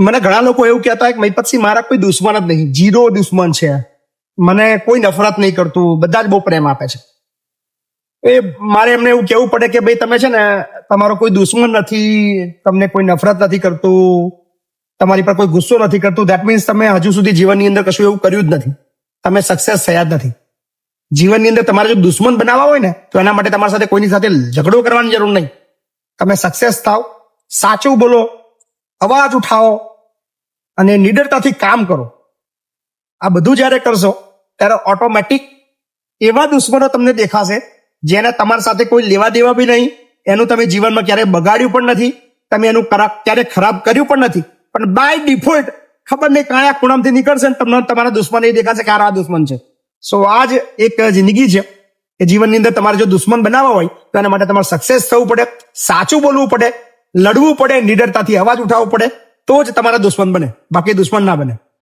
મને ઘણા લોકો એવું કહેતા હોય કે મહિપતસિંહ મારા કોઈ દુશ્મન જ નહીં, જીરો દુશ્મન છે, મને કોઈ નફરત નહીં કરતું, બધા જ બહુ પ્રેમ આપે છે. એ મારે એમને એવું કહેવું પડે કે ભાઈ તમે છે ને તમારો કોઈ દુશ્મન નથી, તમને કોઈ નફરત નથી કરતું, તમારી પર કોઈ ગુસ્સો નથી કરતું, દેટ મીન્સ તમે હજુ સુધી જીવનની અંદર કશું એવું કર્યું જ નથી, તમે સક્સેસ થયા જ નથી. જીવનની અંદર તમારે જો દુશ્મન બનાવવા હોય ને તો એના માટે તમારી સાથે કોઈની સાથે ઝઘડો કરવાની જરૂર નહીં. તમે સક્સેસ થાવ, સાચું બોલો, અવાજ ઉઠાવો અને નિડરતાથી કામ કરો. આ બધું જ્યારે કરશો ત્યારે ઓટોમેટિક એવા દુશ્મનો તમને દેખાશે જેને તમારી સાથે કોઈ લેવા દેવા બી નહીં, એનું તમે જીવનમાં ક્યારેય બગાડ્યું પણ નથી, તમે એનું ક્યારે ખરાબ કર્યું પણ નથી, પણ બાય ડિફોલ્ટ ખબર નહીં કયા ખૂણામાંથી નીકળશે ને તમને તમારા દુશ્મન એ દેખાશે કે આ દુશ્મન છે. સો આ જ એક જિંદગી છે કે જીવનની અંદર તમારે જો દુશ્મન બનાવવા હોય તો એના માટે તમારે સક્સેસ થવું પડે, સાચું બોલવું પડે, લડવું પડે, નિડરતાથી અવાજ ઉઠાવવો પડે, તો જ તમારા દુશ્મન બને, બાકી દુશ્મન ના બને.